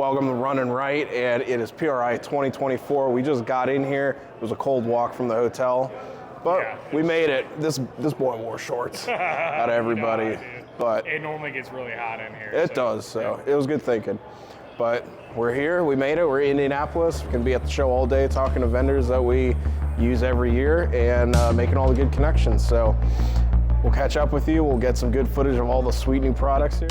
Welcome to Running Right, and it is PRI 2024. We just got in here. It was a cold walk from the hotel, but we made it. This boy wore shorts out of everybody. But it normally gets really hot in here. It does, so it was good thinking. But we're here, we made it, we're in Indianapolis. We can be at the show all day talking to vendors that we use every year and making all the good connections. So we'll catch up with you. We'll get some good footage of all the sweet new products here.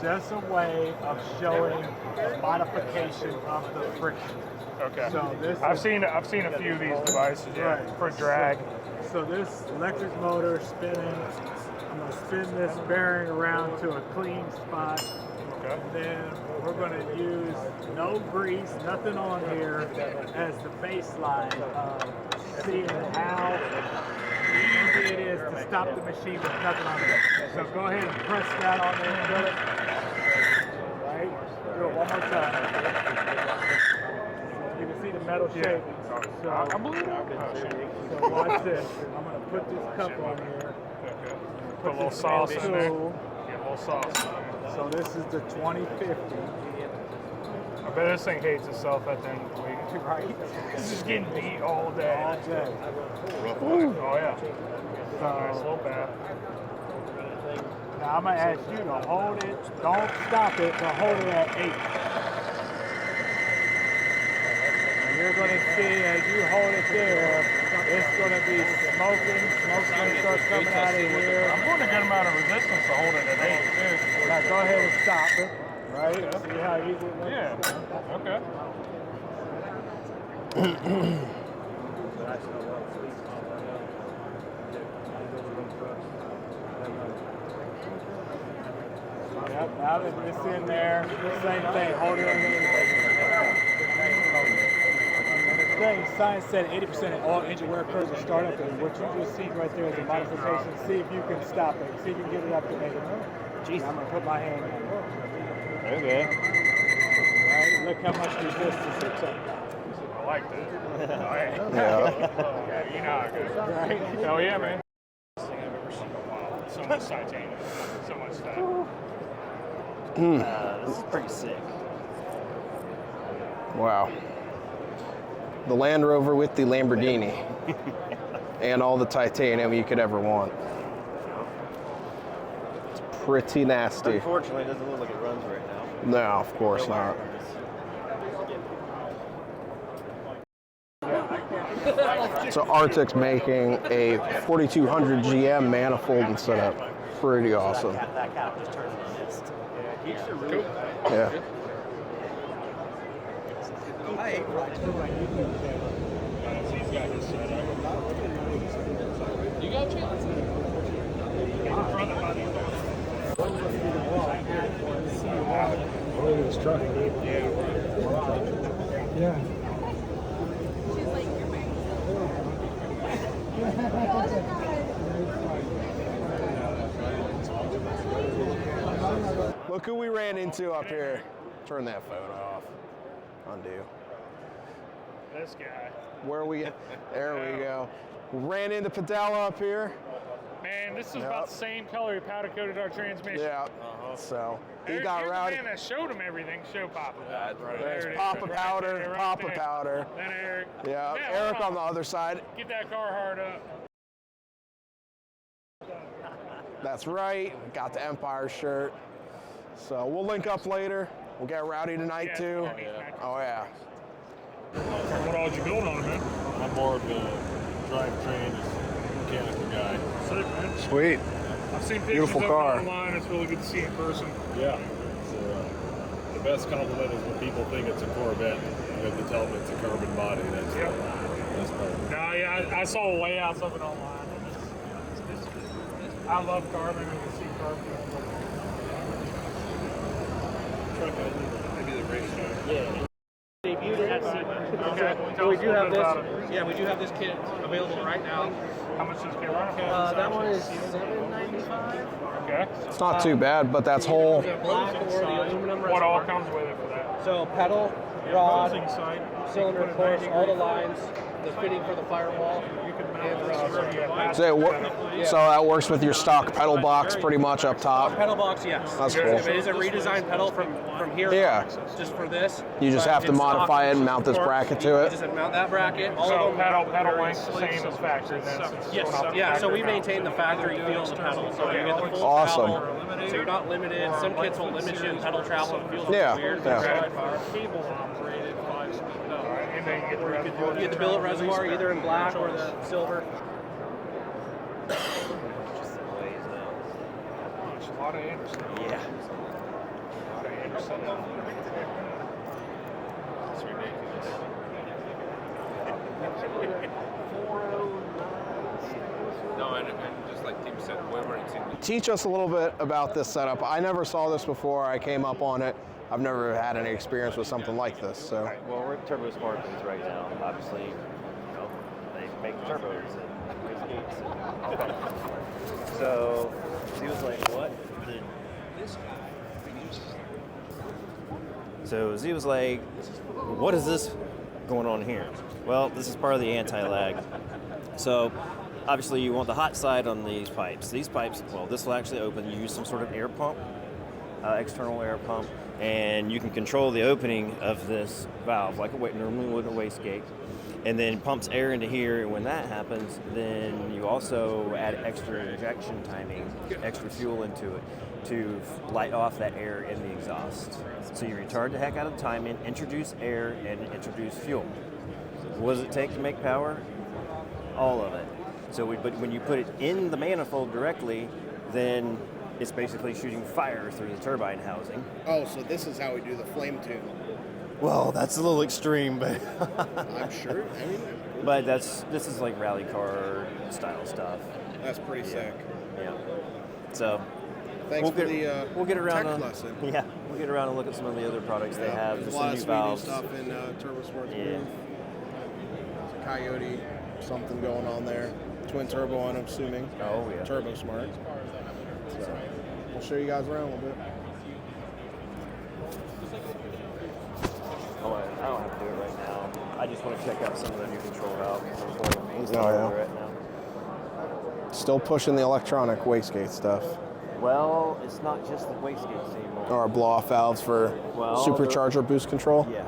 Just a way of showing the modification of the friction. Okay. So this I've seen a few of these devices for drag. So this electric motor spinning. I'm going to spin this bearing around to a clean spot. Okay. And then we're going to use no grease, nothing on here as the baseline of seeing how easy it is to stop the machine with nothing on it. So go ahead and press that on there and do it. Right? Do it one more time. You can see the metal shape. So, I believe it. So watch this. I'm going to put this cup on here. Okay. Put a little sauce in there. Get a little sauce. So this is the 2050. I bet this thing hates itself at the end of the week. Right? It's just getting beat all day. All day. Oh yeah. So, Nice little bath. now I'm going to ask you to hold it. Don't stop it, but hold it at 8. And you're going to see as you hold it there, it's going to be smoking. Smoke's going to start coming out of here. I'm going a good amount of resistance to hold it at 8 too. Now go ahead and stop it. Right? See how easy it looks? Yeah. Okay. Yep, now that it's in there, same thing, hold it underneath. And the thing, science said 80% of all engine wear curves will start up, and what you just seen right there is a modification. See if you can stop it, see if you can get it up to make it move. Jeez. I'm gonna put my hand on it. Okay. Right, look how much resistance it took. I like that. Yeah. Yeah, you know how it goes. Right? Hell yeah, man. Best thing I've ever seen in a while. So much titanium, so much stuff. This is pretty sick. Wow. The Land Rover with the Lamborghini. And all the titanium you could ever want. It's pretty nasty. Unfortunately, it doesn't look like it runs right now. No, of course not. So Arctic's making a 4200 GM manifold setup. Pretty awesome. That cap just turns into mist. Yeah. You got chance? Look at this truck. Yeah. Look who we ran into up here. Turn that photo off. Undo. This guy. Where are we? There we go. Ran into Padella up here. Man, this is Yep. about the same color he powder coated our transmission. Yeah. So he Here's got the rowdy. man that showed him everything. Show Papa. That's right. There There's it is, Papa right Powder, there, right Papa there. Powder. Then Eric. Yeah, Yeah, Eric hold on the other side. Get that car hard up. That's right. Got the Empire shirt. So we'll link up later. We'll get rowdy tonight Yeah, too. yeah. Oh yeah. What all did you build on it, man? I'm more of a drivetrain mechanical guy. Sick, man. Sweet. I've seen pictures Beautiful of it car. online. It's really good to see in person. Yeah. The best compliment is when people think it's a Corvette. You have to tell them it's a carbon body. That's Yep. that's part. No, yeah, I saw layouts of it online. I love carbon. I can see carbon. Maybe the race car. Debuted at SEMA. Okay. Tell We us do a have little bit about it. this. Yeah, we do have this kit available right now. How much does it run? That one is $795. Okay. It's not too bad, but that's whole. The black or the aluminum What all reservoir. comes with it for that? So pedal, rod, side. cylinder course, all the lines, the fitting for the firewall, and the reservoir. So that works with your stock pedal box pretty much up top. Pedal box, yes. That's cool. It is a redesigned pedal from here. Yeah. Just for this. You just But have to it's modify it and stock mount this support. bracket to You it. just mount that bracket. All So of them pedal length the same as factory then? since it's Yes, going off the yeah, so factory we mount. maintain the factory feel of the pedal. So you get the full Awesome. travel, so you're not limited. Some kits will limit you in pedal travel. It feels Yeah, weird. yeah. Cable operated 5-speed. And then you get the reservoir. You get the billet reservoir either in black or the silver. A lot of Anderson. Yeah. A lot of Anderson. It's ridiculous. No, and just like Tim said, whoever it's in. Teach us a little bit about this setup. I never saw this before. I came up on it. I've never had any experience with something like this. So Well, we're at Turbo Spartans right now. Obviously, they make turbos and race gates. So he was like, "What?" So Z was like, "What is this going on here?" Well, this is part of the anti-lag. So obviously, you want the hot side on these pipes. These pipes, well, this will actually open. You use some sort of air pump, external air pump, and you can control the opening of this valve like normally would a wastegate, and then pumps air into here. And when that happens, then you also add extra injection timing, extra fuel into it to light off that air in the exhaust. So you retard the heck out of the timing, introduce air, and introduce fuel. What does it take to make power? All of it. But when you put it in the manifold directly, then it's basically shooting fire through the turbine housing. oh, so this is how we do the flame tune. Well, that's a little extreme, but I'm sure. I mean, but this is like rally car style stuff. that's pretty sick. Yeah. So Thanks for the we'll get around tech and, lesson. Yeah, we'll get around and look at some of the other products they have. There's Just a lot some of new sweet new valves. stuff in Turbo Sports Yeah. booth. There's a Coyote, something going on there. Twin turbo on, I'm assuming. Oh yeah. Turbo Smart. So we'll show you guys around a little bit. Oh, I don't have to do it right now. I just want to check out some of the new control valves. Yeah. Still pushing the electronic wastegate stuff. Well, it's not just the wastegates anymore. Or blow-off valves for supercharger boost control. Yeah.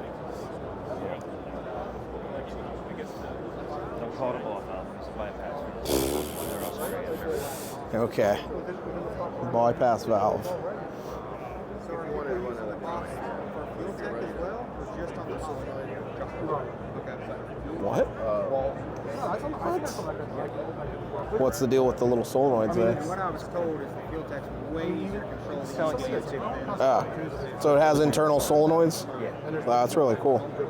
Don't call it a blow-off valve. It's a bypass. Okay. Bypass valve. What? What's the deal with the little solenoids there? What I was told is the fuel tech's way easier controlling CO2. Ah, so it has internal solenoids? Yeah. That's really cool. So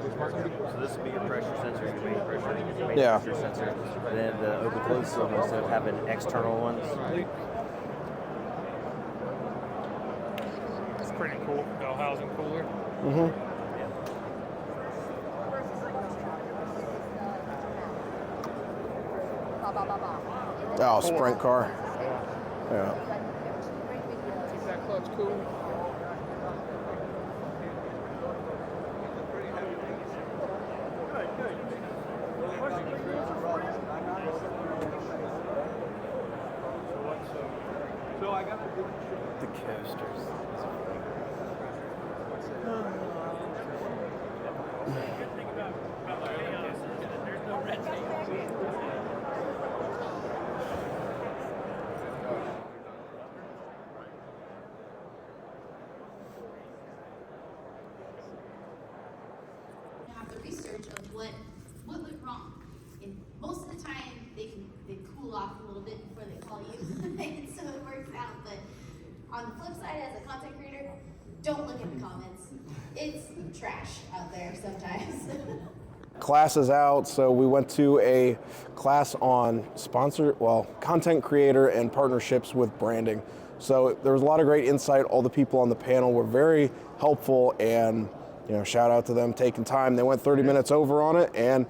this would be your pressure sensor, your main pressure, Yeah. pressure sensor. And then the open closed cylinder, instead of having external ones. It's pretty cool. Bell housing cooler. Mm-hmm. Oh, sprint car. Yeah. Keep that clutch cool. The coasters. Have the research of what went wrong, and most of the time they cool off a little bit before they call you, and so it works out. But on the flip side, as a content creator, don't look at the comments. It's trash out there sometimes. Class is out, so we went to a class on content creator and partnerships with branding. So there was a lot of great insight. All the people on the panel were very helpful, and shout out to them taking time. They went 30 minutes over on it, and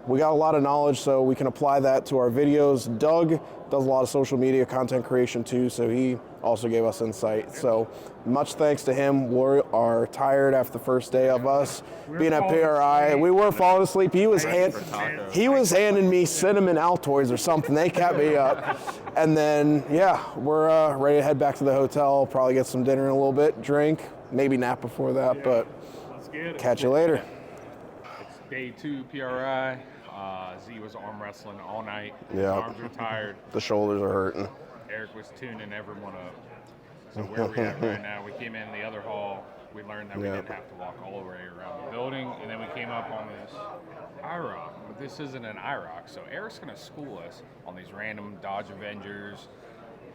we got a lot of knowledge, so we can apply that to our videos. Doug does a lot of social media content creation too, so he also gave us insight. So much thanks to him. We are tired after the first day of us being at PRI. We were falling asleep. He was handing me cinnamon Altoids or something. They kept me up. And then, we're ready to head back to the hotel, probably get some dinner in a little bit, drink, maybe nap before that, but catch you later. It's day 2 PRI. Z was arm wrestling all night. His Yeah. arms are tired. The shoulders are hurting. Eric was tuning everyone up. So where we're at right now, we came in the other hall. We learned that we didn't have to walk all the way around the building, and then we came up on this IROC. But this isn't an IROC, so Eric's going to school us on these random Dodge Avengers,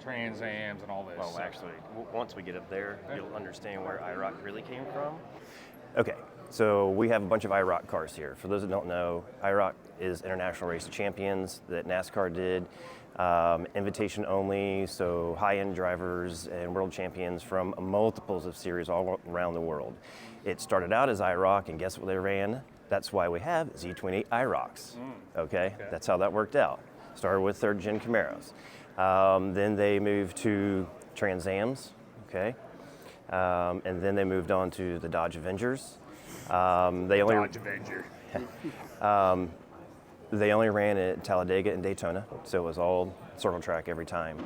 Trans Ams, and all this. Well, actually, once we get up there, you'll understand where IROC really came from. Okay, so we have a bunch of IROC cars here. For those that don't know, IROC is International Race of Champions that NASCAR did. Invitation only, so high-end drivers and world champions from multiples of series all around the world. It started out as IROC, and guess what they ran? That's why we have Z28 IROCs. Okay, that's how that worked out. Started with third-gen Camaros. Then they moved to Trans Ams, okay? And then they moved on to the Dodge Avengers. Dodge Avenger. They only ran at Talladega and Daytona, so it was all circle track every time.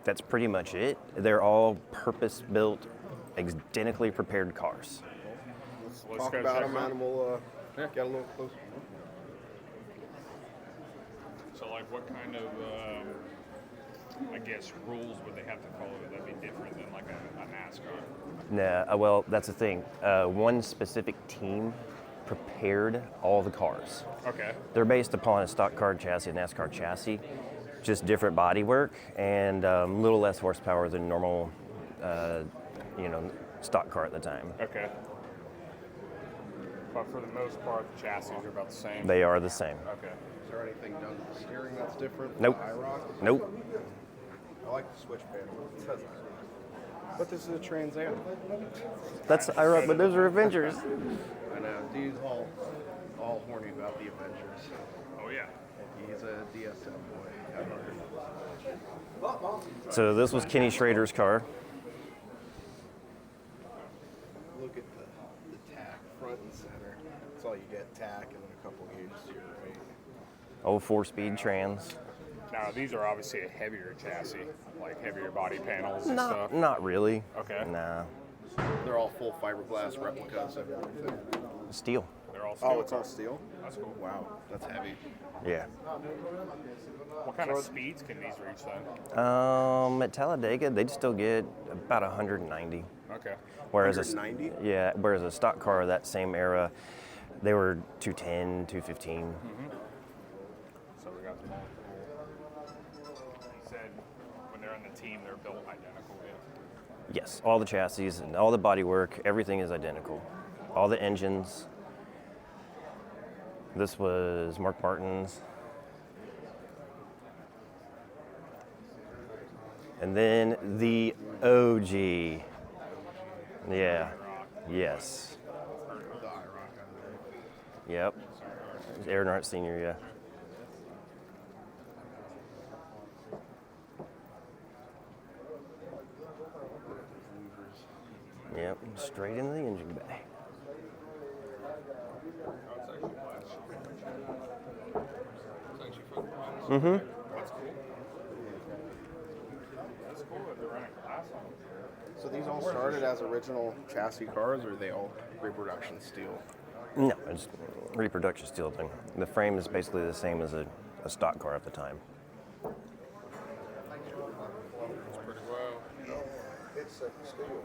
That's pretty much it. They're all purpose-built, identically prepared cars. Let's Talk go about check them, and we'll get a little closer. So, like, what kind of, rules would they have to follow that'd be different than, like, a NASCAR? Nah, well, that's the thing. One specific team prepared all the cars. Okay. They're based upon a stock car chassis, a NASCAR chassis, just different bodywork and a little less horsepower than normal, stock car at the time. Okay. But for the most part, the chassis are about the same. They are the same. Okay. Is there anything done to the steering that's different? Nope. The IROC? Nope. I like the switch panel. It says IROC. But this is a Trans Am. That's IROC, but those are Avengers. I know. Dude's all horny about the Avengers. Oh yeah. He's a DSM boy. I've heard. So this was Kenny Schrader's car. Look at the tack front and center. That's all you get, tack and then a couple gauges to your right. Old 4-speed trans. Now these are obviously a heavier chassis, like heavier body panels and stuff. Not really. Okay. Nah. They're all full fiberglass replicas of everything. Steel. They're all steel. Oh, it's all steel? That's cool. Wow, that's heavy. Yeah. What kind of speeds can these reach then? At Talladega, they'd still get about 190. Okay. Whereas 190? whereas a stock car of that same era, they were 210, 215. So we got them all cool. He said when they're on the team, they're built identical. Yeah. Yes, all the chassis and all the bodywork, everything is identical. All the engines. This was Mark Martin's. And then the OG. Yeah. Yes. The IROC on there. Yep. Earnhardt Sr., yeah. Yep, straight into the engine bay. Mm-hmm. That's cool. That's cool that they're running glass on them. So these all started as original chassis cars, or are they all reproduction steel? No, it's reproduction steel thing. The frame is basically the same as a stock car at the time. It's pretty well. It's steel.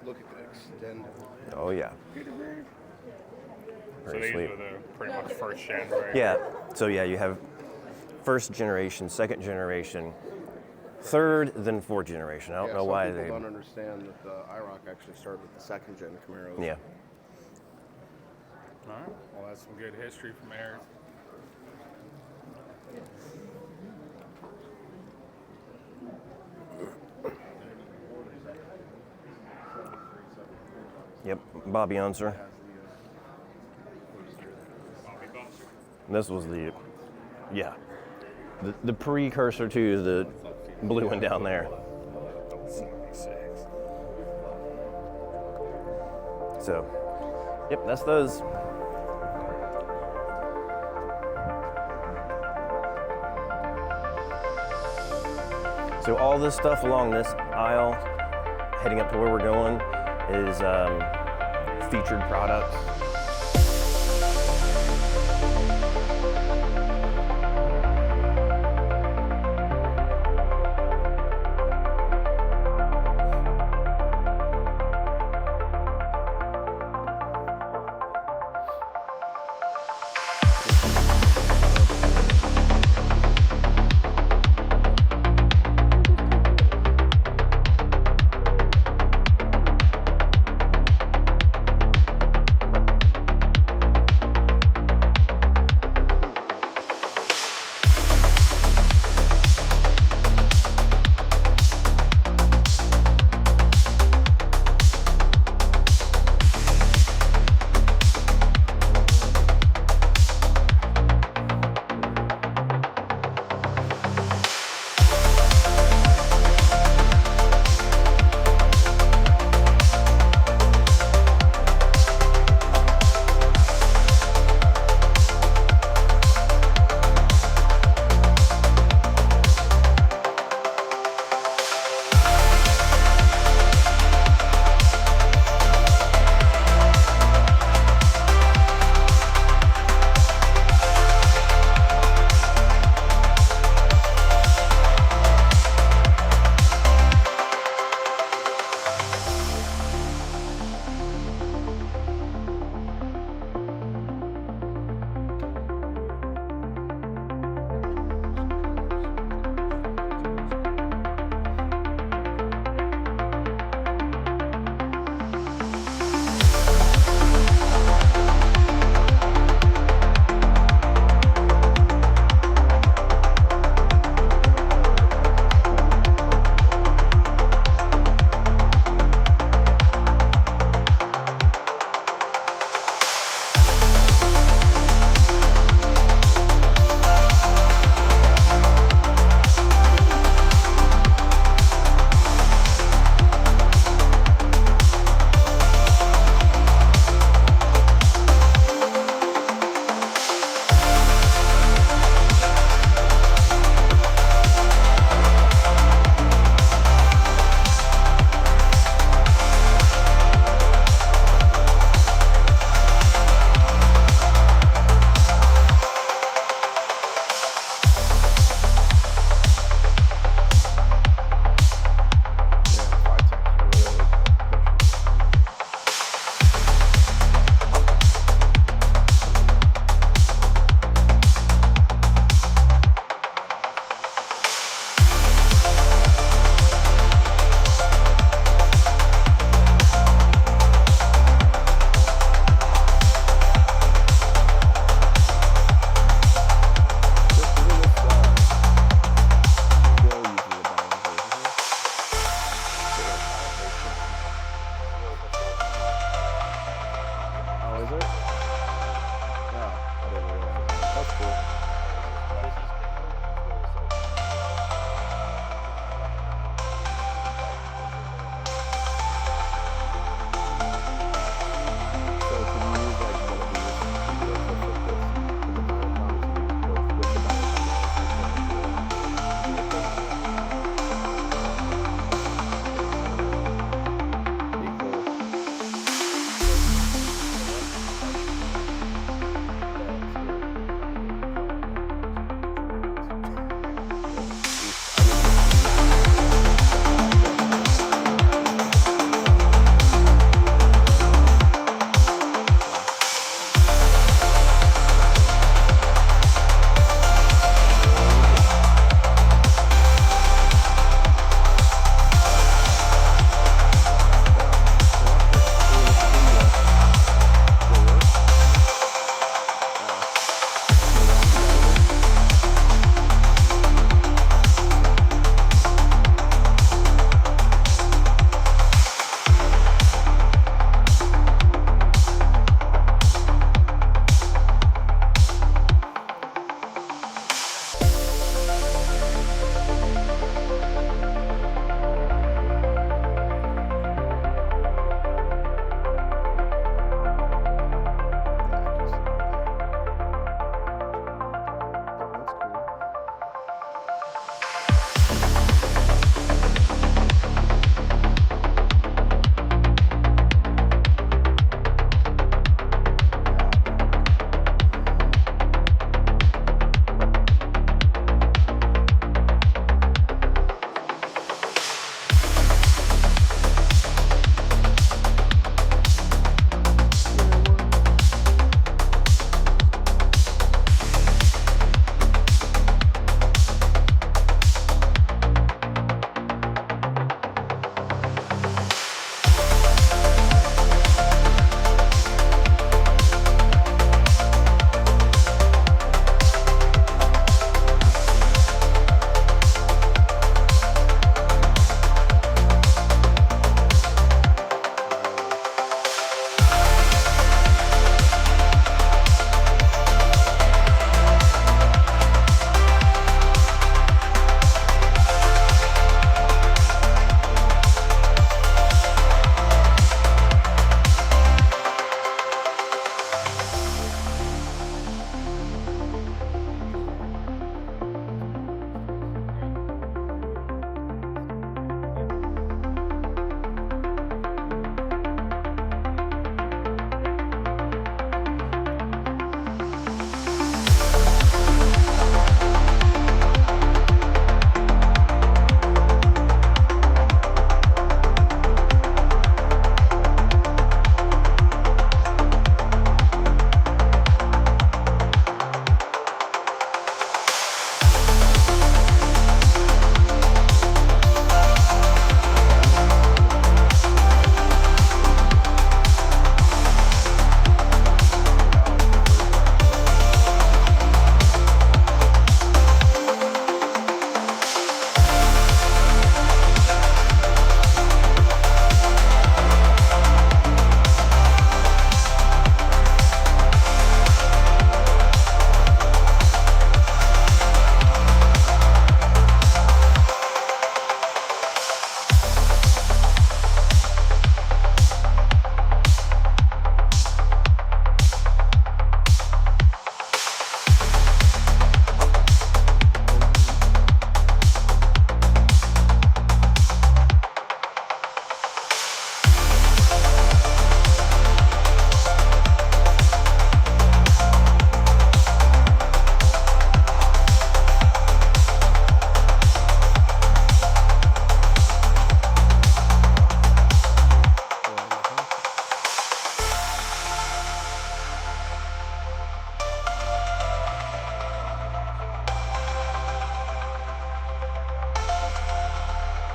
Look at the extended. Oh, yeah. So Very these sweet. are the pretty much first gen, right? Yeah, so yeah, you have first generation, second generation, third, then fourth generation. I don't know why People they. don't understand that the IROC actually started with the second gen Camaros. Yeah. All right. Well, that's some good history from Eric. Yep, Bobby Unser. This was the, yeah, the precursor to the blue one down there. 76. So, yep, that's those. So all this stuff along this aisle, heading up to where we're going, is featured products.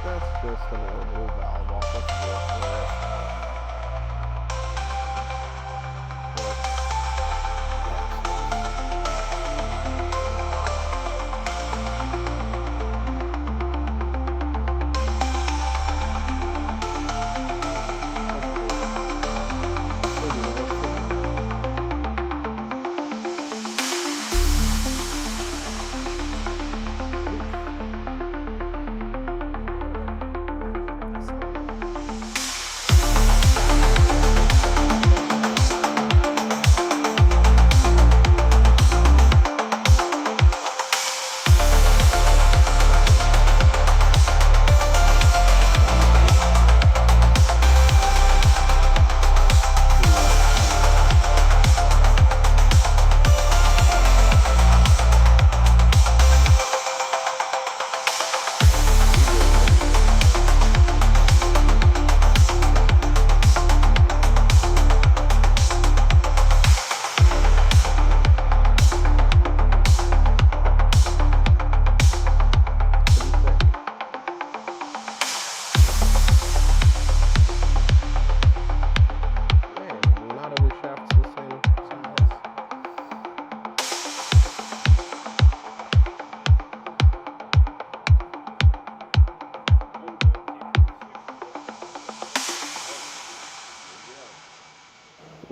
That's just another little valve off. That's cool.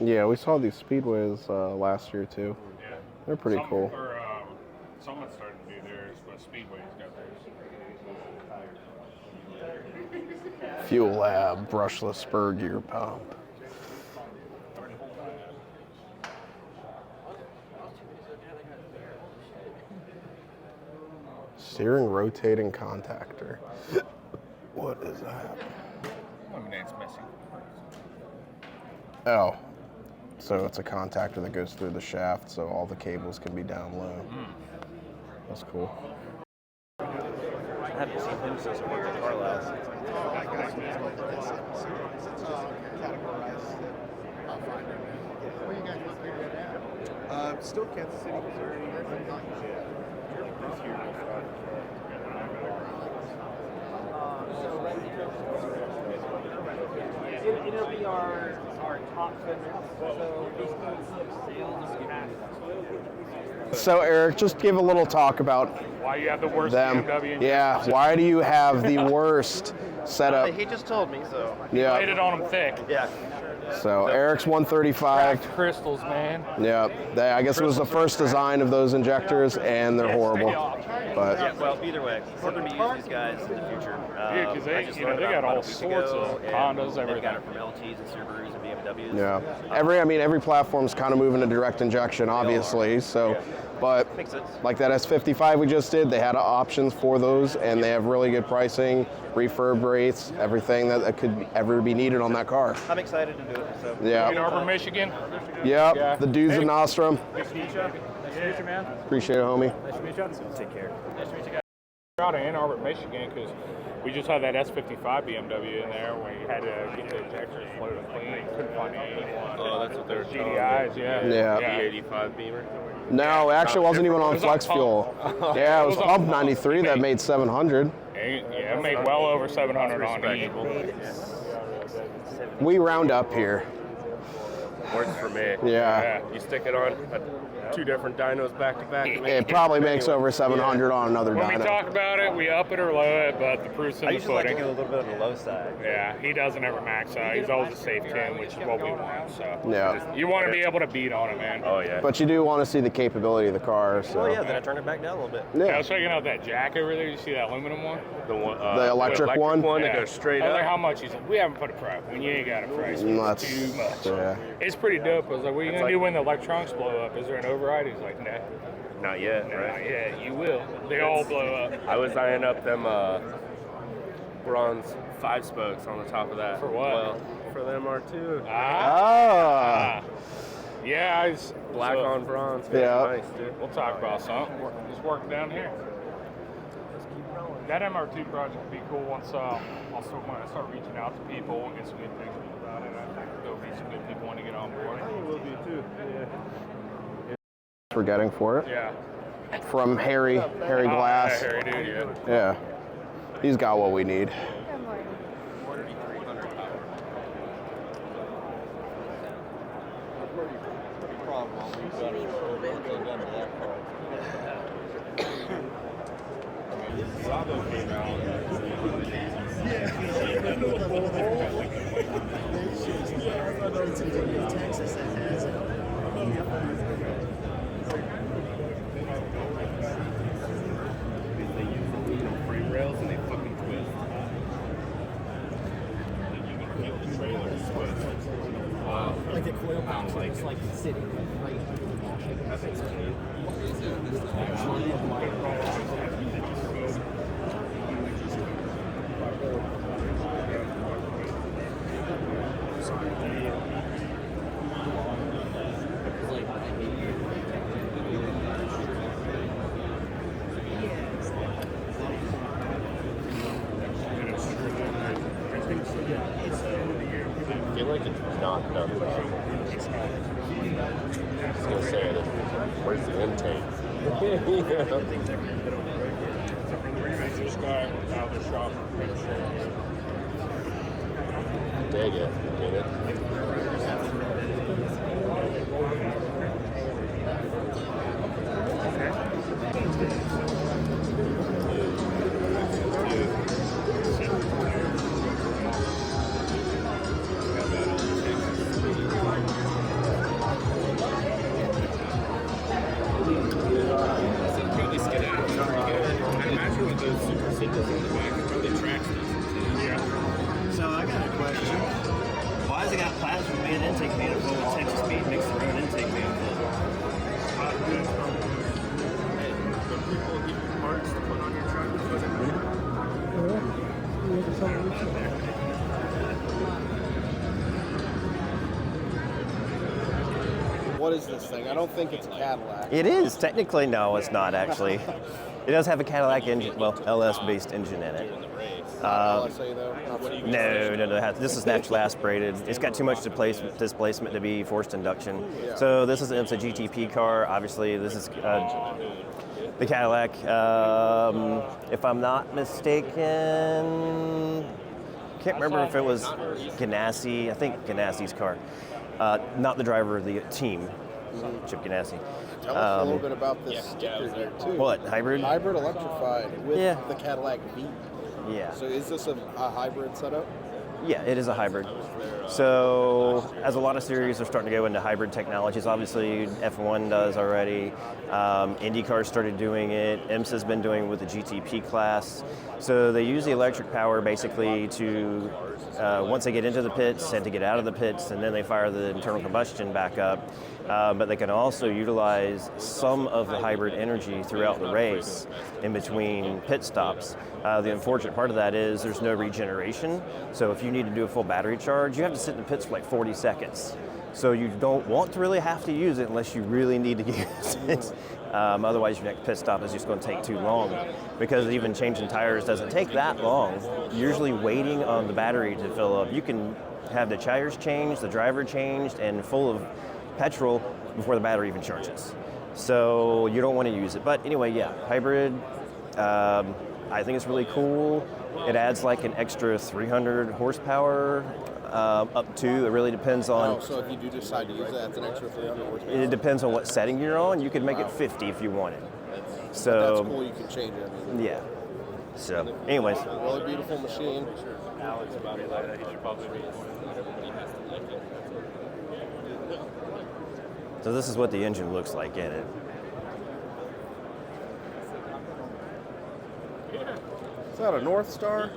Yeah, we saw these speedways last year too. Yeah. They're pretty cool. Someone started to do theirs, but Speedway's got theirs. Fuel Lab brushless spur gear pump. Steering rotating contactor. What is that? I mean, it's missing. Oh, so it's a contactor that goes through the shaft, so all the cables can be down low. That's cool. I haven't seen him since I worked at Carlisle. Still Kansas City, Missouri. It'll be our top fitments. So basically, sales and cash. So Eric, just give a little talk about Why you have the worst them. BMW? Yeah, why do you have the worst setup? He just told me, so. Laid Yeah. it on them thick. Yeah. So Eric's 135. Cracked crystals, man. Yeah, I guess it was the first design of those injectors, and they're horrible. But Yeah, well, either way, we're going to be using these guys in the future. Yeah, 'cause they- I just you know, learned they about got all them a week sorts ago, of and Hondas, They've got everything. it from LTs and Subarus and BMWs. yeah, every platform's kind of moving to direct injection, obviously. So, but Makes sense. like that S55 we just did, they had options for those, and they have really good pricing, refurb rates, everything that could ever be needed on that car. I'm excited to do it. So. Ann Yeah, Arbor, Michigan. yeah, Yeah. the dudes in Nostrum. Nice to meet you. Nice to meet you, man. Appreciate it, homie. Nice to meet you. Take care. Nice to meet you, guys. Out of Ann Arbor, Michigan, because we just had that S55 BMW in there where you had to get the injectors floated clean. Couldn't find any. Oh, that's what they're GDIs, yeah. Yeah. E85 Beamer. No, it actually wasn't even on It was on flex fuel. pump. Yeah, it was It was on pump pump. 93 that made 700. Yeah, it made well over 700 on E. We round up here. Works for me. Yeah. You stick it on two different dynos back to back. It probably makes over 700 on another When we dyno. talk about it, we up it or low it, but the proof's in I the usually like to pudding. go a little bit on the low side. Yeah, he doesn't ever max out. He's always a safe 10, which is what we want. So Yeah. you want to be able to beat on it, man. Oh yeah. But you do want to see the capability of the car. So. Oh yeah, then I turn it back down a little bit. I Yeah. was checking out that jack over there. You see that aluminum one? The one, The electric one? that Yeah. goes straight I was like, up. how much? He's like, we haven't put a price. When you ain't got a price, That's it's too much. yeah. It's pretty dope. I was like, what are you It's gonna do like- when the electronics blow up? Is there an override? He's like, nah. Not yet, Nah, right? yeah, you will. They all blow up. I was eyeing up them bronze 5 spokes on the top of that. For what? Well, for the MR2. Ah. Yeah, it's Black so on bronze. Yeah. Nice, dude. We'll talk about something. Just working down here. That MR2 project would be cool once also when I start reaching out to people and get some good things about it. I think there'll be some good people want to get on board. It will be too. Yeah. We're getting for it Yeah. from Harry Oh, Glass. Yeah, Harry, dude, yeah. Yeah. He's got what we need. Texas that has it. They use the frame rails and they fucking twist. And you can feel the trailer twist. Wow. Like a coil box, it's like sitting right here. That's insane. I feel like it's not done well. I was gonna say it. Where's the intake? This guy out of the shop. Dig it. Get it. So I got a question. Why has it got plasma made intake manifold and Texas Speed makes their own intake manifold? People give you parts to put on your truck. What is this thing? I don't think it's a Cadillac. It is. Technically, no, it's not actually. It does have a Cadillac engine, well, LS-based engine in it. LSA though? No. This is naturally aspirated. It's got too much displacement to be forced induction. So it's a GTP car. Obviously, this is the Cadillac. If I'm not mistaken, can't remember if it was Ganassi. I think Ganassi's car. Not the driver of the team, Chip Ganassi. Tell us a little bit about this sticker there too. What, hybrid? Hybrid electrified with the Cadillac V. Yeah. So is this a hybrid setup? Yeah, it is a hybrid. So as a lot of series are starting to go into hybrid technologies, obviously F1 does already. IndyCar started doing it. IMSA's been doing it with the GTP class. So they use the electric power basically to, once they get into the pits and to get out of the pits, and then they fire the internal combustion back up. But they can also utilize some of the hybrid energy throughout the race in between pit stops. The unfortunate part of that is there's no regeneration. So if you need to do a full battery charge, you have to sit in the pits for like 40 seconds. So you don't want to really have to use it unless you really need to use it. Otherwise, your next pit stop is just going to take too long. Because even changing tires doesn't take that long. Usually waiting on the battery to fill up. You can have the tires changed, the driver changed, and full of petrol before the battery even charges. So you don't want to use it. But anyway, yeah, hybrid, I think it's really cool. It adds like an extra 300 horsepower up to. It really depends on. Oh, so if you do decide to use that, it's an extra 300 horsepower? It depends on what setting you're on. You could make it 50 if you wanted. So that's cool. You can change it. I mean, yeah. So, anyways. Really beautiful machine. Alex about it like that. He should probably read it. Everybody has to like it. So this is what the engine looks like in it. Is that a North Star?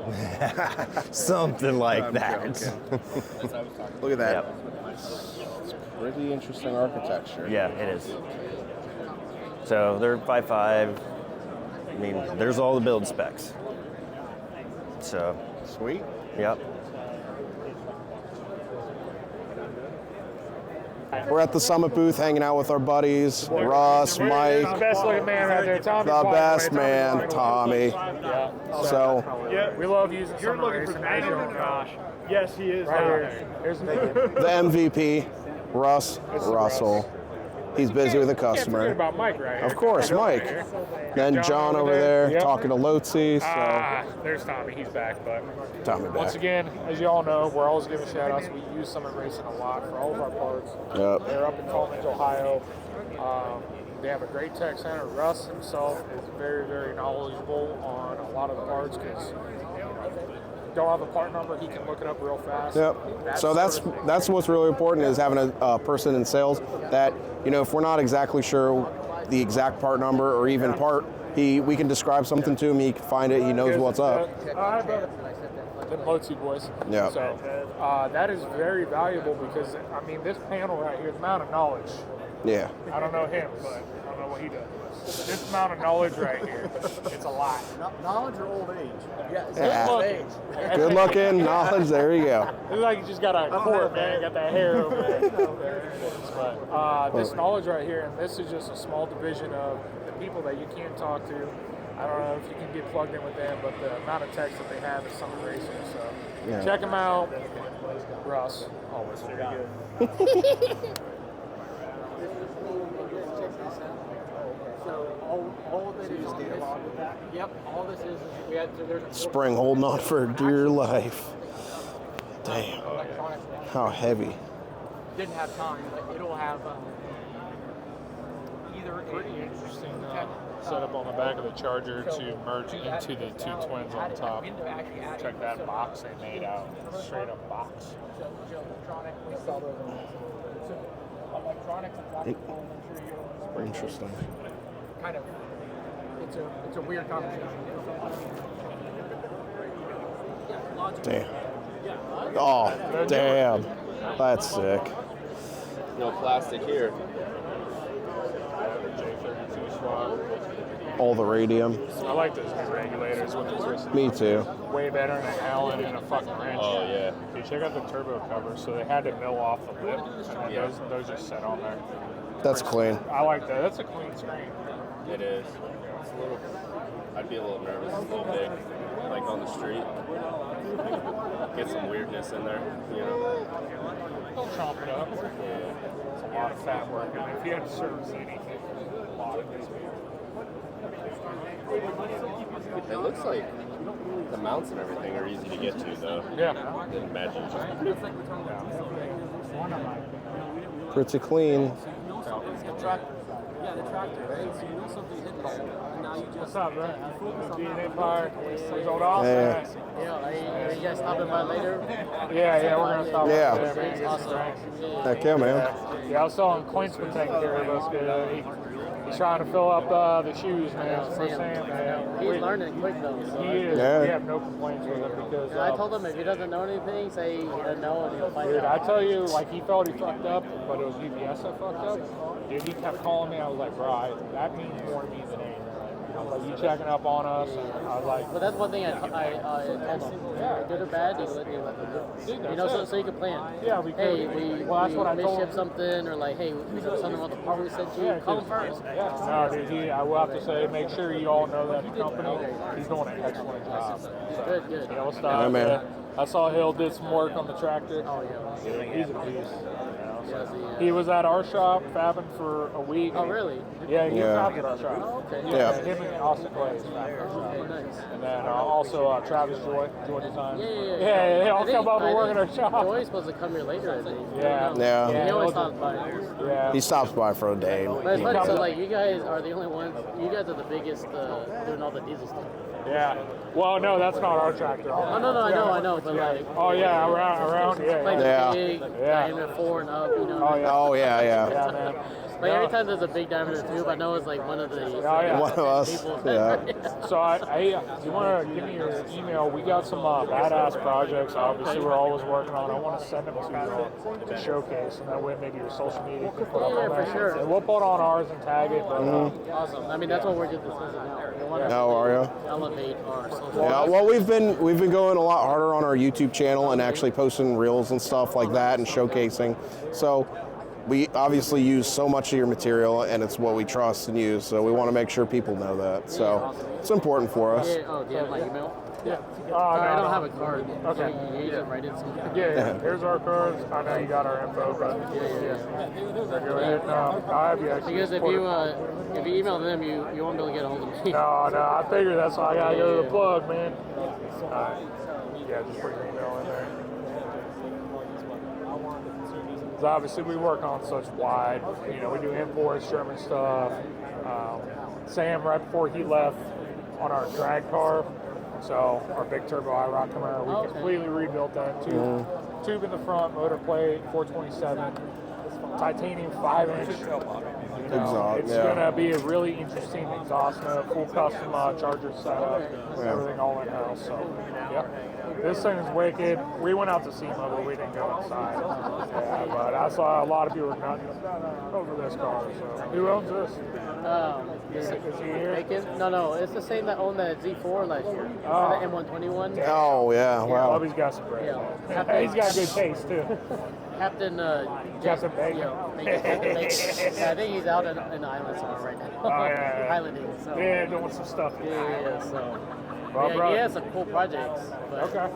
Something like that. Look at that. Yep. It's pretty interesting architecture. Yeah, it is. So they're 5.5. I mean, there's all the build specs. So. Sweet. Yep. We're at the Summit booth hanging out with our buddies, Russ, Mike. The best looking man right there, Tommy. The best man, Tommy. Yeah. So. Yeah, we love using. You're looking for the manual. Oh gosh. Yes, he is. Right here. Here's the MVP, Russell. He's busy with a Can't customer. forget about Mike right here. Of course, John over Mike. here. Then John over there Yep. talking to Lotzi. There's Tommy. He's back. But Tommy once back. again, as you all know, we're always giving shout outs. We use Summit Racing a lot for all of our parts. Yep. They're up in Tallmadge, Ohio. They have a great tech center. Russ himself is very, very knowledgeable on a lot of the parts because don't have a part number, he can look it up real fast. Yep. So that's what's really important is having a person in sales that, you know, if we're not exactly sure the exact part number or even part, we can describe something to him, he can find it, he knows what's up. The Lotzi boys. Yeah. So that is very valuable because, I mean, this panel right here, the amount of knowledge. Yeah. I don't know him, but I don't know what he does. This amount of knowledge right here, it's a lot. Knowledge or old age? Yeah. Look. Good looking, knowledge, there you go. It's like you just got a cord, man. Got that hair over there. But this knowledge right here, and this is just a small division of the people that you can talk to. I don't know if you can get plugged in with them, but the amount of text that they have is Summit Racing. So check them out. Russ, always very good. So all that is with that. Yep. All this is we had there's a Spring holding on for dear life. Damn. How heavy. didn't have time, but it'll have either Pretty interesting setup on the back of the Charger to merge into the two twins on top. Check that box they made out. Straight up box. Interesting. Kind of, it's a weird conversation. Damn. Oh, damn. That's sick. No plastic here. J32 swap. All the radium. I like those new regulators with the twist. Me too. Way better than an Allen and a fucking wrench. Oh, yeah. Dude, check out the turbo cover. So they had to mill off the lip, and then those just set on there. That's clean. I like that. That's a clean screen. It is. It's a little. I'd be a little nervous. It's a little big, like on the street. Get some weirdness in there, you know. Don't chomp it up. Yeah. It's a lot of fat work. I mean, if you had to service anything, a lot of this. It looks like the mounts and everything are easy to get to, though. Yeah. I didn't imagine it just. Pretty clean. Yeah, the tractor, right? So you know something hit the and now you just... What's up, bro? DNA Fire. Is old off? Yeah. Yeah, are you guys stopping by later? Yeah, we're gonna stop. Yeah. By there, man. Heck yeah, man. Yeah, I was telling Quint's been taking care of us good. He's trying to fill up the shoes, man. For Sam, man. He's learning quick though. So. He is. Yeah. We have no complaints with him because I told him if he doesn't know anything, say he doesn't know and he'll find dude, out. I tell you, like he thought he fucked up, but it was UPS that fucked up. Dude, he kept calling me. I was like, bro, that means more to me than anything. I was like, you checking up on us? And I was like, But that's one thing I told him. Good or bad, you let them know. You know, so you can plan. yeah, we could. Hey, we that's what I told ship him. something, or like, hey, we know something about the part we sent you. Yeah, Call him first. Yeah, no, dude, I will have to say, make sure you all know that the company, he's doing an excellent job. So, Good. He'll stop. Yeah, man. I saw Hill did some work on the tractor. Oh yeah. He's a beast. He was at our shop fabbing for a week. Oh really? Yeah, he Yeah. fabbed at our shop. Oh, okay. Yeah. Him and Austin Clay fabbed at our shop. Oh, nice. And then also Travis Joy Design. Yeah. Yeah, I'll I think- come up and work at our shop. Joey's supposed to come here later, I think. Yeah. Yeah. He always he'll stops by. Yeah. He stops by for a day. But it's funny, so like you guys are the only ones. You guys are the biggest doing all the diesel stuff. Yeah. Well, no, that's not our tractor. Oh no, I know, but like. Oh yeah, around, yeah. Like Yeah. the big diameter 4 and up, you know. Oh yeah. Oh, yeah, Yeah, yeah. man. Like every time there's a big diameter tube, I know it's like one of the yeah. One of us. people. Yeah. So you want to give me your email? We got some badass projects. Obviously, we're always working on. I want to send them to you to showcase, and that way maybe your social media can put up Yeah, on for there. sure. And we'll put on ours and tag it. But, Awesome. I mean, that's what we're just discussing now. We want to How are you? elevate our social. Yeah, well, we've been going a lot harder on our YouTube channel and actually posting reels and stuff like that and showcasing. So we obviously use so much of your material, and it's what we trust and use. So we want to make sure people know that. So it's important for us. Yeah, oh, do you have my email? Yeah. I don't have a card. Okay. So you use it right in some. Yeah. Here's our cards. I know you got our info, but So go ahead. I have you actually. Because if you email them, you won't be able to get a hold of me. No, I figured that's why I gotta go to the plug, man. Yeah, just put your email in there. Because obviously we work on such wide, we do imports, German stuff. Sam, right before he left on our drag car, so our big turbo IROC Camaro, we completely rebuilt that. Tube in the front, motor plate, 427, titanium 5-inch. Exhaust, it's gonna be a really interesting exhaust note, full custom charger setup, everything all in house. So, this thing is wicked. We went out to SEMA, but we didn't go inside. But I saw a lot of people were nutting over this car. So, who owns this? Is he here? Bacon? No, it's the same that owned the Z4 last year. The M121. Oh yeah, wow. Bobby's got some bread. Yeah. He's got good taste too. Captain Captain Bacon. Captain Bacon. Yeah, I think he's out in the island somewhere right now. Oh yeah. Piloting. So. Yeah, doing some stuff. Yeah. So. Well, he has some cool projects. But, okay.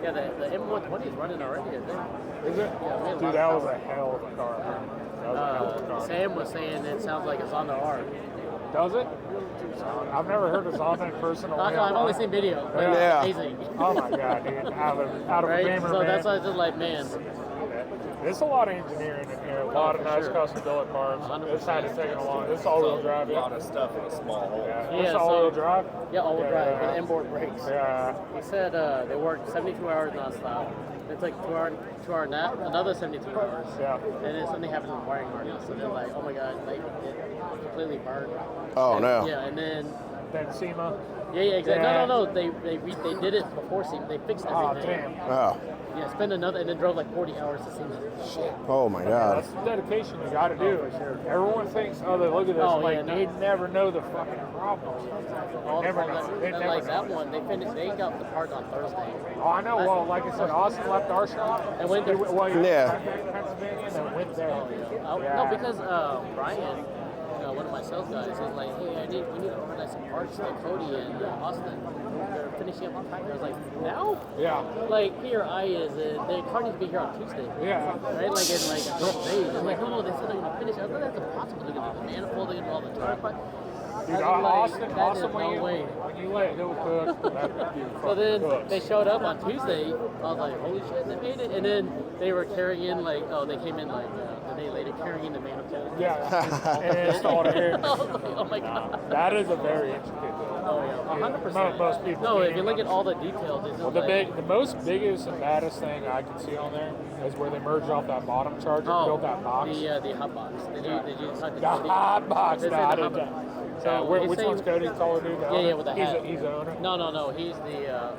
Yeah, the M120 is running already, I think. Is it? Yeah, dude, that was a hell of a car. That was a hell of a car. Sam was saying it sounds like it's on the R. Does it? I've never heard of Zonda in person. I've only seen video. But Yeah. It's amazing. Oh my god, dude! Out of right? a gamer, So man. that's why it's just like, man. There's a lot of engineering in here. A lot of nice custom billet cars. This had to take it along. This all-wheel drive. A lot of stuff in a small hole. This all-wheel drive. Yeah, all-wheel drive with inboard brakes. Yeah. He said they worked 72 hours nonstop. It's like 2-hour nap, another 72 hours. Yeah. And then something happened with the wiring harness, so they're like, oh my god, like it completely burned. Oh no. Yeah, and then SEMA. Yeah, exactly. Yeah. No. They did it before SEMA. They fixed everything. Oh damn. Oh. Yeah, spend another, and then drove like 40 hours to SEMA. Shit. Oh my god. That's the dedication you got to do. Everyone thinks, oh, they look at this they never know the fucking problem. Never know. They never like know. that one, they got the parts on Thursday. Oh, I know. Well, like I said, Austin left our shop. And went there. Yeah. Pennsylvania, and went there. No, because Brian, one of my sales guys, is like, hey, we need to organize some parts to Cody and Austin. They're finishing up on time. I was like, now? Yeah. Like, PRI is, the car needs to be here on Tuesday. Yeah. Right? Like, in like a couple days. I'm like, no, they said they're going to finish. I was like, that's impossible. They're going to do the manifold, they're going to do all the turbo. Dude, Austin, when you let it cook. So then they showed up on Tuesday. I was like, holy shit, they made it. And then they were carrying in, they came in the day later carrying in the manifold. Yeah. And installed it here. I was like, oh my god. That is a very intricate build. Oh yeah, 100%. Most people. No, if you look at all the details, it's just the most biggest and baddest thing I can see on there is where they merged off that bottom charger, built that box. The hot box. Did you talk to the hot box? So which one's Cody? Taller dude? Yeah, with the hat. He's the owner. No. He's the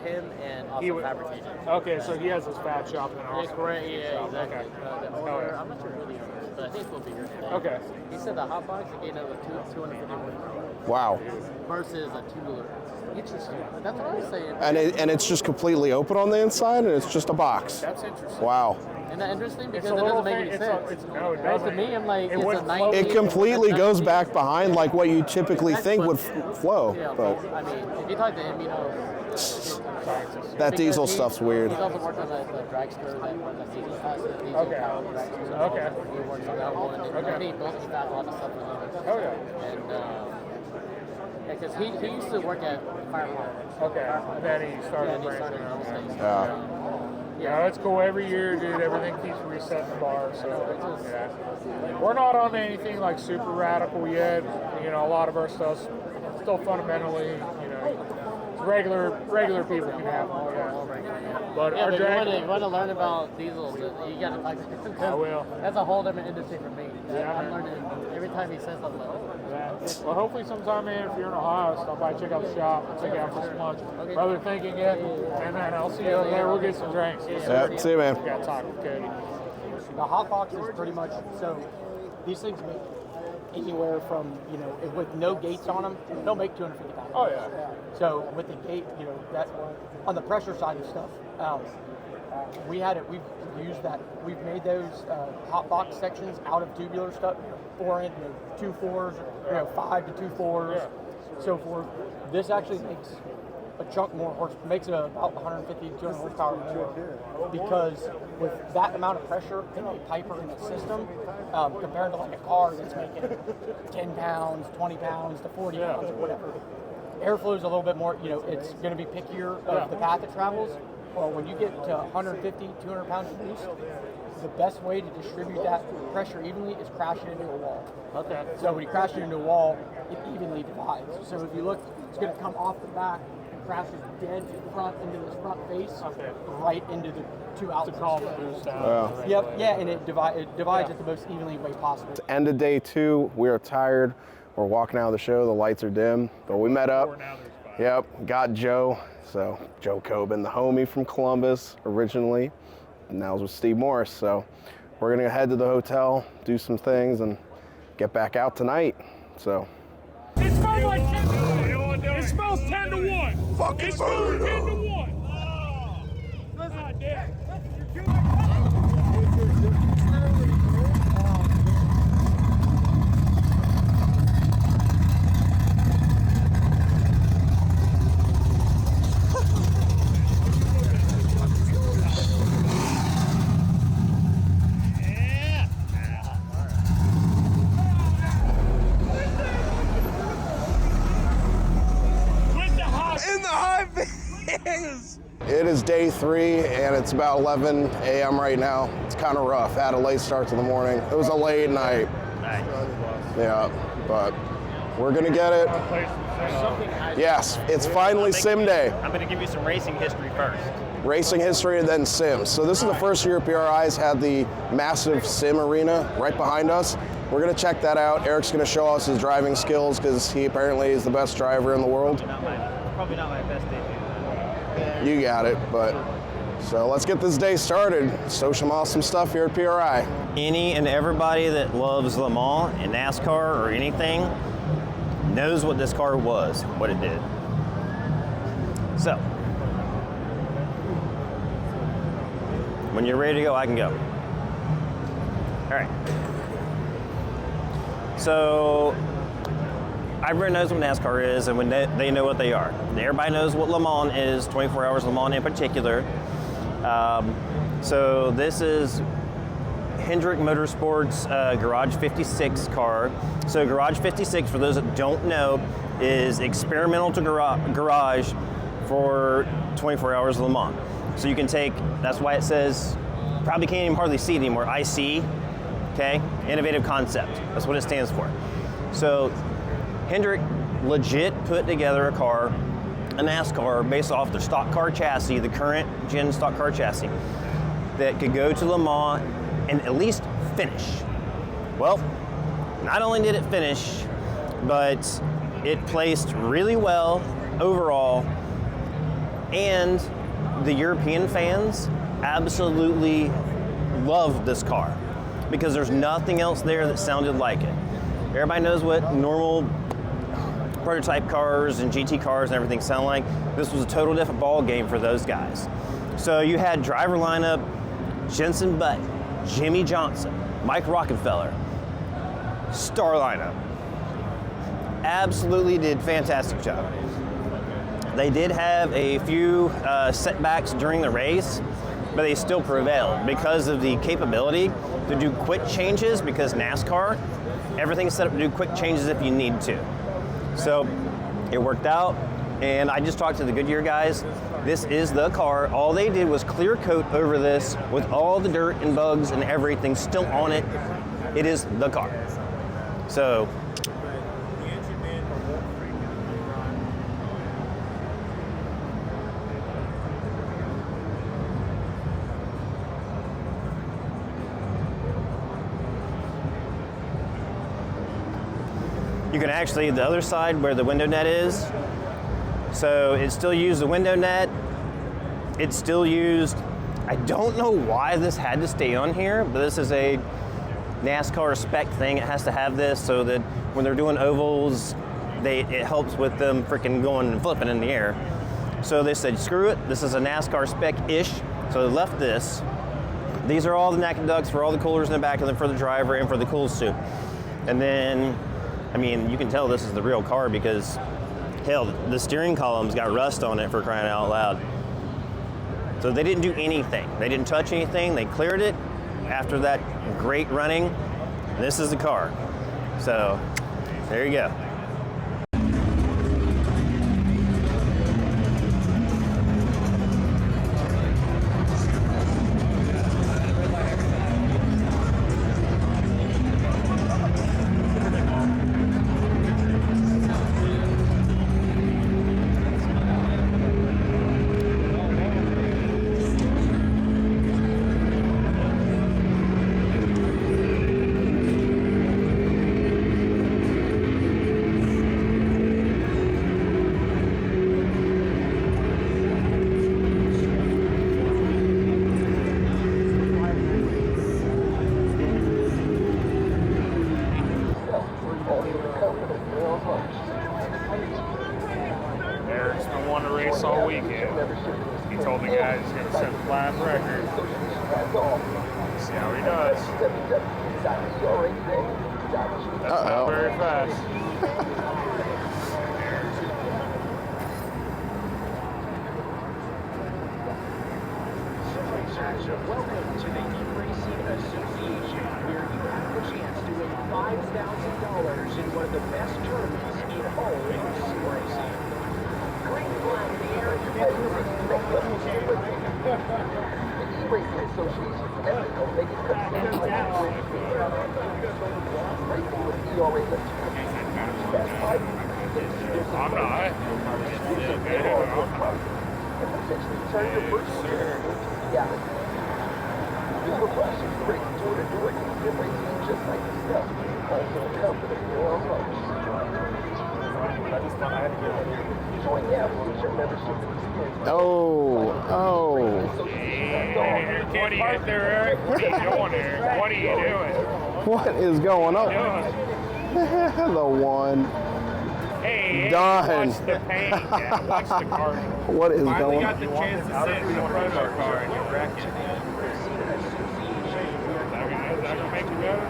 him and also fabricated. Okay, so he has his fab shop in Austin. Yeah, correct. Yeah, exactly. Okay. The owner, I'm not sure who the owner is, but I think he'll be here today. Okay. He said the hot box again was 250 Wow. versus a tubular. Interesting. That's what I was saying. And it's just completely open on the inside, and it's just a box. That's interesting. Wow. Isn't that interesting? Because it doesn't make any sense. No, it Right? doesn't. To me, I'm like, it's a wouldn't 19. It completely goes back behind like what you typically think would flow. Yeah, But I mean, if you talk to him, that diesel stuff's weird. He's also worked on the dragster that diesel has, the diesel powered dragster. Okay. He works on that one. And Okay. he built a lot of stuff with it. Oh yeah. And because he used to work at Firewall. Okay. And then he started his branching own out. thing. Yeah, it's cool. Every year, dude, everything keeps resetting the bar. So, yeah. We're not on anything like super radical yet. A lot of our stuff's still fundamentally, regular people can have all that. But Yeah, our but drag, if you want to learn about diesels, you got to talk to him. I will. That's a whole different industry for me. Yeah. I'm learning every time he says something. Yeah. Well, hopefully sometime, man, if you're in Ohio, stop by, check out the shop, check out for some lunch. Brother, thinking it, and then I'll see you over there. We'll get some drinks. Yeah, see you, man. We got to talk with Cody. The hot box is pretty much, so these things make anywhere from, with no gates on them, they'll make 250 pounds. Oh, yeah. So with the gate, that on the pressure side of stuff, we've used that. We've made those hot box sections out of tubular stuff, 4-inch, 2 4s, 5 to 2 4s, so forth. This actually makes a chunk more makes about 150 to 200 horsepower more, because with that amount of pressure in a pipe or in a system, compared to like a car that's making 10 pounds, 20 pounds to 40 pounds or whatever, airflow is a little bit more, it's going to be pickier of the path it travels. Well, when you get to 150, 200 pounds of boost, the best way to distribute that pressure evenly is crash it into a wall. Okay. So when you crash it into a wall, it evenly divides. So if you look, it's going to come off the back and crashes dead front into this front face, right into the two outlets. Yep, yeah, and it divides it the most evenly way possible. It's end of day 2. We are tired. We're walking out of the show. The lights are dim, but we met up. Yep, got Joe. So Joe Coben, the homie from Columbus originally, and now is with Steve Morris. So we're gonna head to the hotel, do some things, and get back out tonight. So. It smells like 10 to 1. It smells 10 to 1. Fucking it smells 10 to 1. God damn. It is day 3, and it's about 11 a.m. right now. It's kind of rough. Had a late start to the morning. It was a late night. Nice. Yeah, but we're gonna get it. Yes, it's finally sim day. I'm going to give you some racing history first. Racing history and then sims. So this is the first year PRI's had the massive sim arena right behind us. We're gonna check that out. Eric's gonna show us his driving skills because he apparently is the best driver in the world. Probably not my best debut. You got it, but so let's get this day started. So some awesome stuff here at PRI. Any and everybody that loves Le Mans and NASCAR or anything knows what this car was, what it did. So, when you're ready to go, I can go. All right. So, everybody knows what NASCAR is, and when they know what they are. Everybody knows what Le Mans is, 24 Hours Le Mans in particular. So this is Hendrick Motorsports Garage 56 car. So Garage 56, for those that don't know, is experimental to garage for 24 Hours Le Mans. So you can take, that's why it says, probably can't even hardly see it anymore, IC, okay? Innovative Concept, that's what it stands for. So Hendrick legit put together a car, a NASCAR, based off the stock car chassis, the current gen stock car chassis, that could go to Le Mans and at least finish. Well, not only did it finish, but it placed really well overall, and the European fans absolutely loved this car because there's nothing else there that sounded like it. Everybody knows what normal prototype cars and GT cars and everything sound like. This was a total different ball game for those guys. So you had driver lineup, Jenson Button, Jimmy Johnson, Mike Rockefeller, star lineup. Absolutely did fantastic job. They did have a few setbacks during the race, but they still prevailed because of the capability to do quick changes, because NASCAR, everything's set up to do quick changes if you need to. So it worked out, and I just talked to the Goodyear guys. This is the car. All they did was clear coat over this with all the dirt and bugs and everything still on it. It is the car. So you can actually, the other side where the window net is, so it still used the window net. It still used, I don't know why this had to stay on here, but this is a NASCAR spec thing. It has to have this so that when they're doing ovals, it helps with them freaking going and flipping in the air. So they said, screw it, this is a NASCAR spec-ish So they left this. These are all the neck ducts for all the coolers in the back of them for the driver and for the cool soup. And then, I mean, you can tell this is the real car because, hell, the steering column's got rust on it, for crying out loud. So they didn't do anything. They didn't touch anything. They cleared it after that great running. This is the car. So there you go. Eric's been wanting to race all weekend. He told the guy he's going to set the lap record. See how he does. That's not very fast. Welcome to the E-Racing Association, where you have the chance to win $5,000 in one of the best tournaments in all of racing. Green flag in the air, the E-Racing Association ethical making racing with ERA I'm not. and potentially turn your personal dreams into reality. This reflection is great tour to do it in racing just like yourself. Also confident in your approach. I just thought I had to get one here. Join now for your membership experience. What are you there, Eric? What are you doing, Eric? What are you doing? What is going on? The one. Hey, done. watch the paint. Yeah, watch the car. What is Finally going got the chance to sit in the front of our car and you're wrecking. Is that gonna make you better?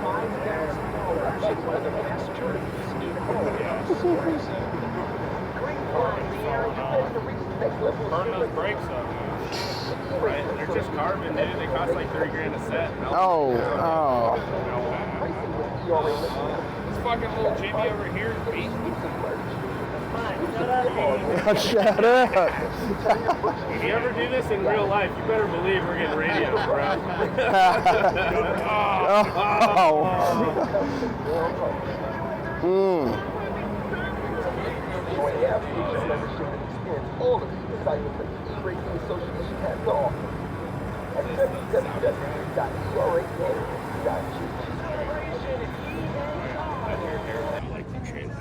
Burn those brakes up. Right? They're just carbon, dude. They cost like $30,000 a set. Oh. This fucking little Jimmy over here is beating me. Shut up. If you ever do this in real life, you better believe we're getting radio, bro. All of the excitement that the E-Racing Association has to offer at www.era.gg.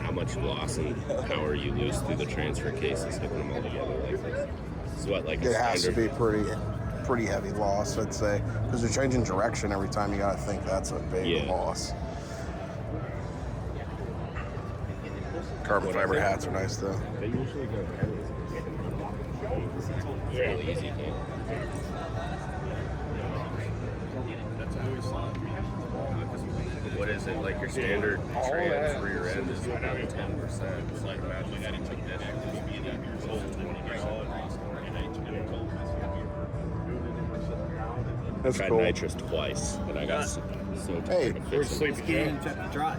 How much loss and power you lose through the transfer cases hooking them all together like this. This is what, like It has to be pretty heavy loss, I'd say, because you're changing direction every time. You got to think that's a big loss. Carbon fiber hats are nice though. They usually go fairly easy. What is it, like your standard trans rear end is about 10%. It's like imagine that it took that active speed up your soul That's tried cool. nitrous twice, and I got so Hey, Where's Sleepy Joe?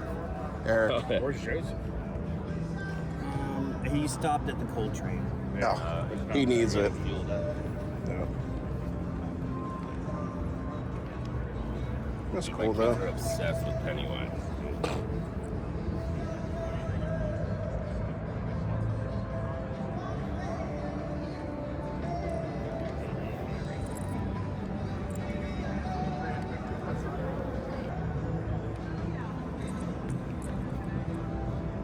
Eric. Where's Joseph? He stopped at the coal train. No, he needs it. Yeah. That's cool My though. kids are obsessed with Pennywise.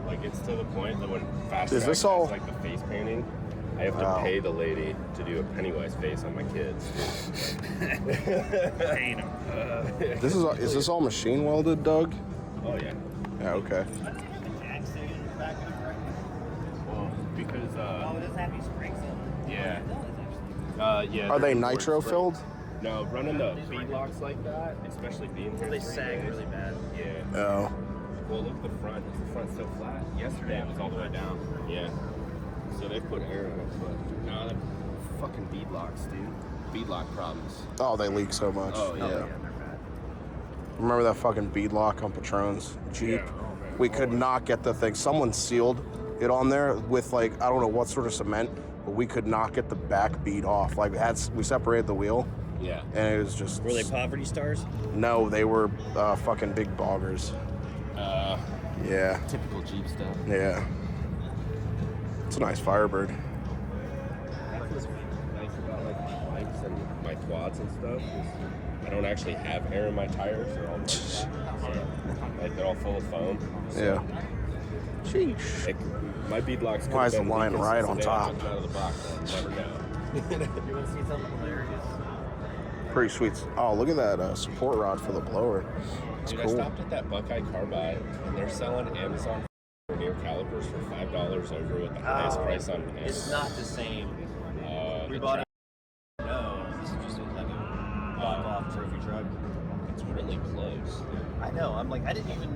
Like it's to the point that when Fast Is Track this has, all- like the face painting, I have to pay the lady to do a Pennywise face on my kids. Paint him. Is this all machine welded, Doug? Oh yeah. Yeah, okay. Well, because it doesn't have any springs in it. yeah. Yeah. Are they they're more nitro spring. filled? No, running the bead locks like that, especially being here. They 3 sag days, really bad. Yeah. No. Well, look at the front. Is the front so flat? Yesterday it was all the way down. Yeah. So they put air in it, but no, they're fucking bead locks, dude. Bead lock problems. Oh, they leak so much. Oh, yeah. They're bad. Remember that fucking bead lock on Patron's Jeep? Yeah, oh, man. We could not get the thing. Someone sealed it on there with like, I don't know what sort of cement, but we could not get the back bead off. Like we separated the wheel Yeah. and it was just. Were they poverty stars? No, they were fucking big boggers. Yeah. Typical Jeep stuff. Yeah. It's a nice Firebird. That's what's nice about like my bikes and my quads and stuff is I don't actually have air in my tires. They're all like they're all full of foam. So Yeah. Sheesh. Like, my bead locks. Why is the line right on top? Out of the box. I'll never know. You want to see something hilarious? Pretty sweet. Oh, look at that support rod for the blower. It's Dude, cool. I stopped at that Buckeye Carbide, and they're selling Amazon near calipers for $5 over with the highest price on Amazon. It's not the same. We bought it. No, this is just like a knockoff trophy truck. It's really close. I know. I'm like, I didn't even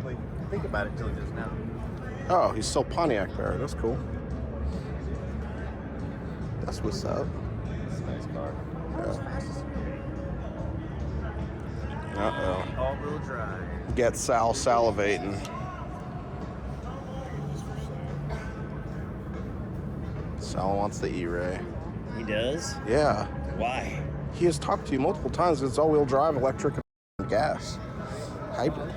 like think about it until just now. Oh, he's still Pontiac Bear. That's cool. That's what's up. It's a nice car. Yeah. Uh-oh. All-wheel drive. Get Sal salivating. Sal wants the E-Ray. He does? Yeah. Why? He has talked to you multiple times. It's all-wheel drive, electric, and gas. Hybrid.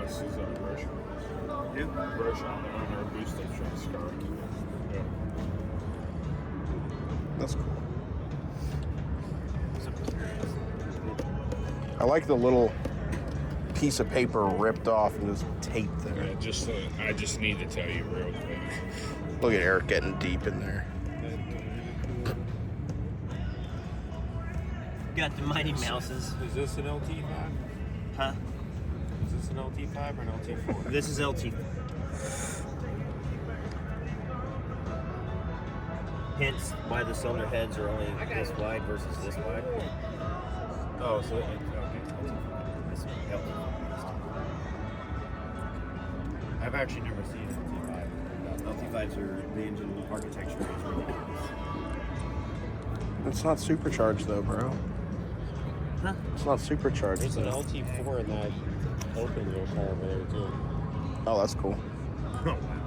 This is a Rush on the owner boosted truck's car. Yeah. That's cool. I like the little piece of paper ripped off and just taped there. Yeah, I just need to tell you real quick. Look at Eric getting deep in there. Got the Mighty Mouses. Is this an LT5? Huh? Is this an LT5 or an LT4? This is LT. Hence why the cylinder heads are only this wide versus this wide. Oh, so This is LT. I've actually never seen an LT5. LT5s are the engine architecture is really nice. It's not supercharged though, bro. Huh? It's not supercharged. There's an though. LT4 in that open wheel car over there too. Oh, that's cool.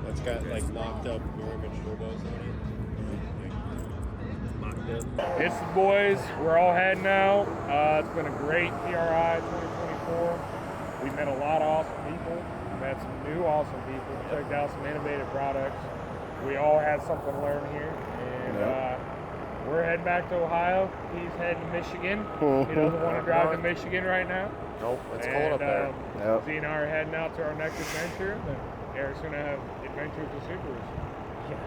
It's got like locked up garbage turbos on it. Locked in. It's the boys. We're all heading out. It's been a great PRI 2024. We met a lot of awesome people. We met some new awesome people. Checked out some innovative products. We all had something to learn here. And we're heading back to Ohio. He's heading to Michigan. He doesn't want to drive to Michigan right now. Nope, It's cold up there. Yep. Z and I are heading out to our next adventure. Then Eric's going to have adventures with Subarus. Yeah.